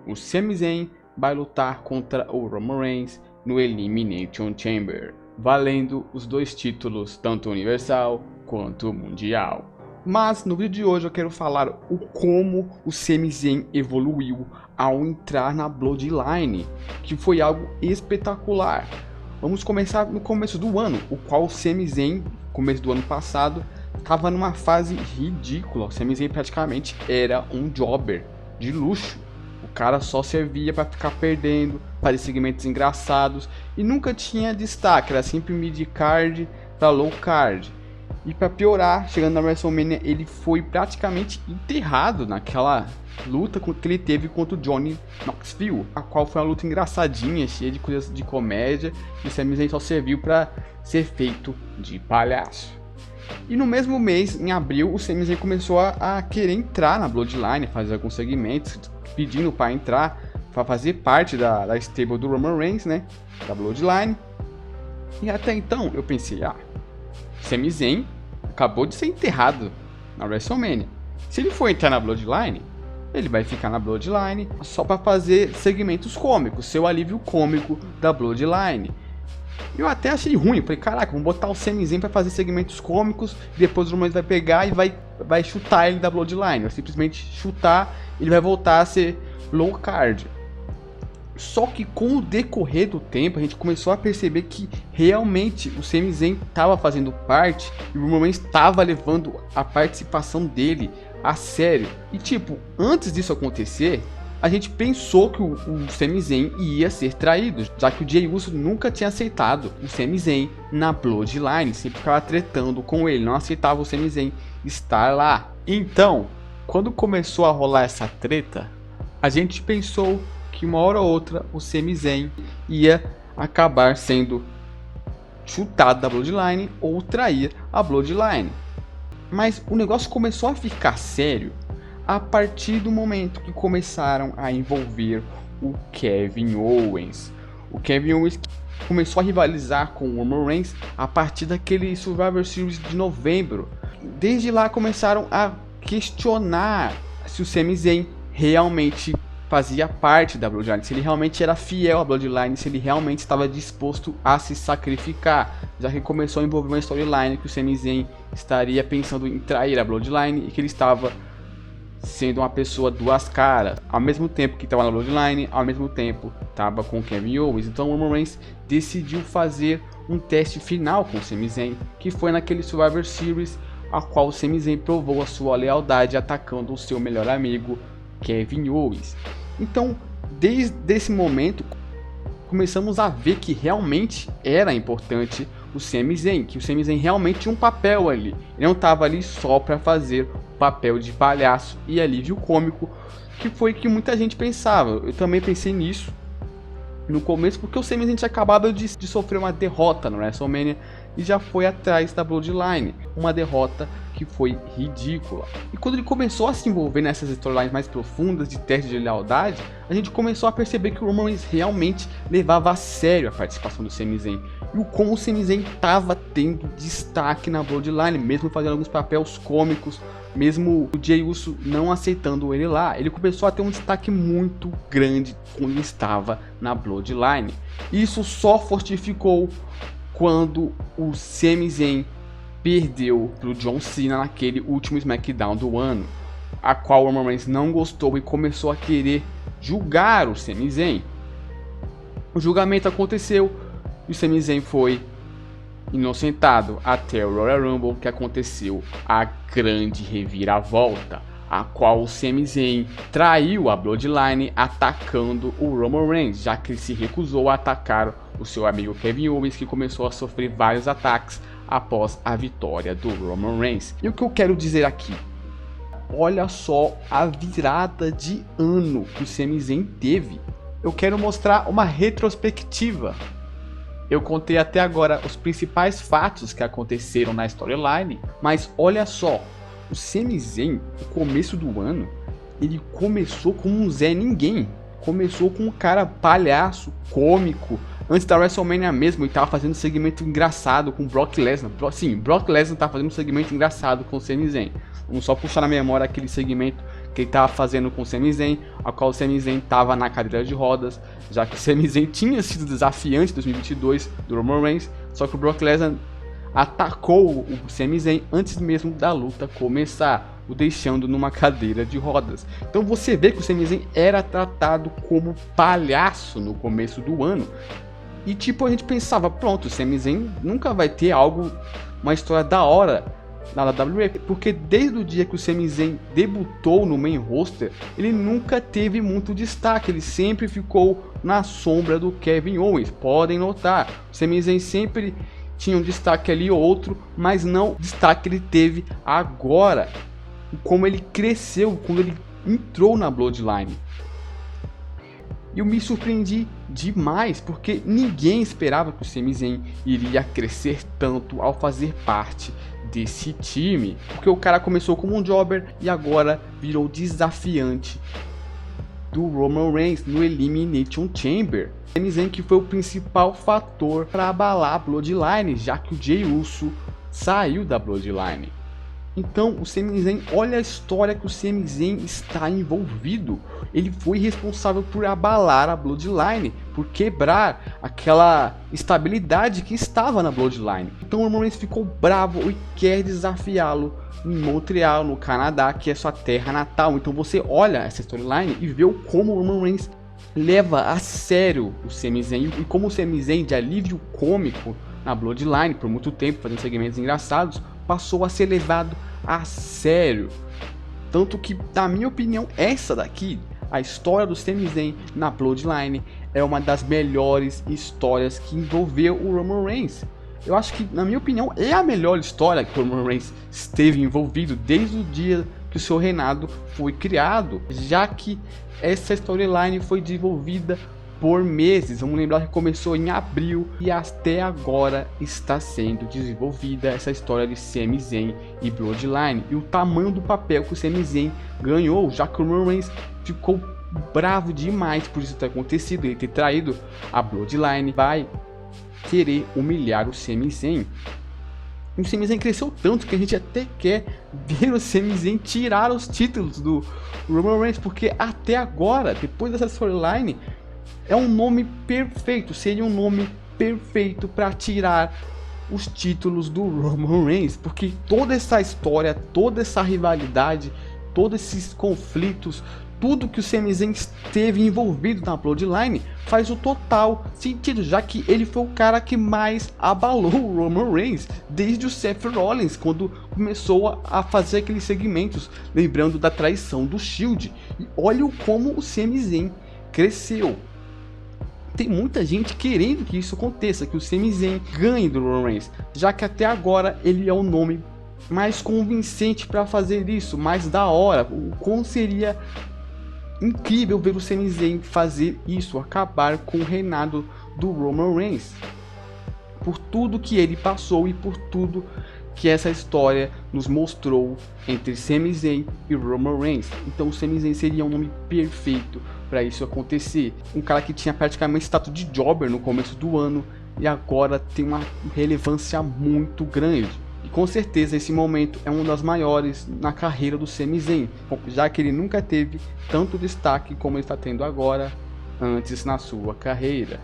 o Sami Zayn vai lutar contra o Roman Reigns no Elimination Chamber, valendo os dois títulos, tanto universal quanto mundial. Mas no vídeo de hoje eu quero falar o como o Sami Zayn evoluiu ao entrar na Bloodline, que foi algo espetacular. Vamos começar no começo do ano, o qual o Sami Zayn, começo do ano passado, estava numa fase ridícula. O Sami Zayn praticamente era um jobber de luxo. O cara só servia para ficar perdendo, fazer segmentos engraçados e nunca tinha destaque, era sempre mid-card para low card. E para piorar, chegando na WrestleMania, ele foi praticamente enterrado naquela luta que ele teve contra o Johnny Knoxville, a qual foi uma luta engraçadinha, cheia de coisas de comédia, e o Sami Zayn só serviu para ser feito de palhaço. E no mesmo mês, em abril, o Sami Zayn começou a querer entrar na Bloodline, fazer alguns segmentos, pedindo para entrar, para fazer parte da stable do Roman Reigns, né, da Bloodline. E até então eu pensei, Sami Zayn acabou de ser enterrado na WrestleMania. Se ele for entrar na Bloodline, ele vai ficar na Bloodline só para fazer segmentos cômicos, seu alívio cômico da Bloodline. Eu até achei ruim, falei, caraca, vamos botar o Sami Zayn para fazer segmentos cômicos, depois o Roman vai pegar e vai chutar ele da Bloodline, vai simplesmente chutar, ele vai voltar a ser low card. Só que com o decorrer do tempo, a gente começou a perceber que realmente o Sami Zayn estava fazendo parte e o Roman Reigns estava levando a participação dele a sério. E tipo, antes disso acontecer, a gente pensou que o Sami Zayn ia ser traído, já que o Jey Uso nunca tinha aceitado o Sami Zayn na Bloodline, sempre ficava tretando com ele, não aceitava o Sami Zayn estar lá. Então, quando começou a rolar essa treta, a gente pensou que uma hora ou outra o Sami Zayn ia acabar sendo chutado da Bloodline ou trair a Bloodline. Mas o negócio começou a ficar sério a partir do momento que começaram a envolver o Kevin Owens. O Kevin Owens começou a rivalizar com o Roman Reigns a partir daquele Survivor Series de novembro. Desde lá começaram a questionar se o Sami Zayn realmente fazia parte da Bloodline, se ele realmente era fiel à Bloodline, se ele realmente estava disposto a se sacrificar, já que começou a envolver uma storyline que o Sami Zayn estaria pensando em trair a Bloodline e que ele estava sendo uma pessoa duas caras, ao mesmo tempo que estava na Bloodline, ao mesmo tempo estava com o Kevin Owens. Então o Roman Reigns decidiu fazer um teste final com o Sami Zayn, que foi naquele Survivor Series, a qual o Sami Zayn provou a sua lealdade atacando o seu melhor amigo Kevin Owens. Então, desde esse momento, começamos a ver que realmente era importante o Sami Zayn, que o Sami Zayn realmente tinha um papel ali. Ele não estava ali só para fazer o papel de palhaço e alívio cômico, que foi que muita gente pensava. Eu também pensei nisso no começo, porque o Sami Zayn tinha acabado de sofrer uma derrota no WrestleMania e já foi atrás da Bloodline, uma derrota que foi ridícula. E quando ele começou a se envolver nessas storylines mais profundas de teste de lealdade, a gente começou a perceber que o Roman Reigns realmente levava a sério a participação do Sami Zayn e o como o Sami Zayn estava tendo destaque na Bloodline, mesmo fazendo alguns papéis cômicos, mesmo o Jey Uso não aceitando ele lá, ele começou a ter um destaque muito grande quando ele estava na Bloodline. Isso só fortificou quando o Sami Zayn perdeu pro John Cena naquele último SmackDown do ano, a qual o Roman Reigns não gostou e começou a querer julgar o Sami Zayn. O julgamento aconteceu e o Sami Zayn foi inocentado até o Royal Rumble, que aconteceu a grande reviravolta, a qual o Sami Zayn traiu a Bloodline atacando o Roman Reigns, já que ele se recusou a atacar o seu amigo Kevin Owens, que começou a sofrer vários ataques após a vitória do Roman Reigns. E o que eu quero dizer aqui? Olha só a virada de ano que o Sami Zayn teve. Eu quero mostrar uma retrospectiva. Eu contei até agora os principais fatos que aconteceram na storyline, mas olha só, o Sami Zayn, no começo do ano, ele começou como um Zé Ninguém. Começou com um cara palhaço, cômico, Antes da WrestleMania mesmo, ele tava fazendo um segmento engraçado com o Brock Lesnar. Sim, Brock Lesnar tava fazendo um segmento engraçado com o Sami Zayn. Vamos só puxar na memória aquele segmento que ele tava fazendo com o Sami Zayn, a qual o Sami Zayn tava na cadeira de rodas, já que o Sami Zayn tinha sido desafiante em 2022 do Roman Reigns, só que o Brock Lesnar atacou o Sami Zayn antes mesmo da luta começar, o deixando numa cadeira de rodas. Então você vê que o Sami Zayn era tratado como palhaço no começo do ano. E tipo, a gente pensava, pronto, o Sami Zayn nunca vai ter uma história da hora na WWE, porque desde o dia que o Sami Zayn debutou no main roster, ele nunca teve muito destaque, ele sempre ficou na sombra do Kevin Owens. Podem notar, o Sami Zayn sempre tinha um destaque ali ou outro, mas não o destaque que ele teve agora, como ele cresceu quando ele entrou na Bloodline. E eu me surpreendi demais, porque ninguém esperava que o Sami Zayn iria crescer tanto ao fazer parte desse time. Porque o cara começou como um jobber e agora virou desafiante do Roman Reigns no Elimination Chamber. Sami Zayn que foi o principal fator para abalar a Bloodline, já que o Jey Uso saiu da Bloodline. Então o Sami Zayn, olha a história que o Sami Zayn está envolvido. Ele foi responsável por abalar a Bloodline, por quebrar aquela estabilidade que estava na Bloodline. Então o Roman Reigns ficou bravo e quer desafiá-lo em Montreal, no Canadá, que é sua terra natal. Então você olha essa storyline e vê como o Roman Reigns leva a sério o Sami Zayn e como o Sami Zayn, de alívio cômico na Bloodline por muito tempo, fazendo segmentos engraçados, passou a ser levado a sério. Tanto que, na minha opinião, essa daqui, a história do Sami Zayn na Bloodline, é uma das melhores histórias que envolveu o Roman Reigns. Eu acho que, na minha opinião, é a melhor história que o Roman Reigns esteve envolvido desde o dia que o seu reinado foi criado, já que essa storyline foi desenvolvida por meses. Vamos lembrar que começou em abril e até agora está sendo desenvolvida essa história de Sami Zayn e Bloodline, e o tamanho do papel que o Sami Zayn ganhou, já que o Roman Reigns ficou bravo demais por isso ter acontecido, ele ter traído a Bloodline, vai querer humilhar o Sami Zayn. E o Sami Zayn cresceu tanto que a gente até quer ver o Sami Zayn tirar os títulos do Roman Reigns, porque até agora, depois dessa storyline, é um nome perfeito, seria um nome perfeito para tirar os títulos do Roman Reigns, porque toda essa história, toda essa rivalidade, todos esses conflitos, tudo que o Sami Zayn esteve envolvido na Bloodline faz o total sentido, já que ele foi o cara que mais abalou o Roman Reigns desde o Seth Rollins, quando começou a fazer aqueles segmentos, lembrando da traição do Shield. E olha como o Sami Zayn cresceu. Tem muita gente querendo que isso aconteça, que o Sami Zayn ganhe do Roman Reigns, já que até agora ele é o nome mais convincente para fazer isso, mais da hora. Como seria incrível ver o Sami Zayn fazer isso, acabar com o reinado do Roman Reigns, por tudo que ele passou e por tudo que essa história nos mostrou entre Sami Zayn e Roman Reigns. Então o Sami Zayn seria um nome perfeito para isso acontecer. Um cara que tinha praticamente status de jobber no começo do ano e agora tem uma relevância muito grande. E com certeza esse momento é um das maiores na carreira do Sami Zayn, já que ele nunca teve tanto destaque como ele está tendo agora antes na sua carreira.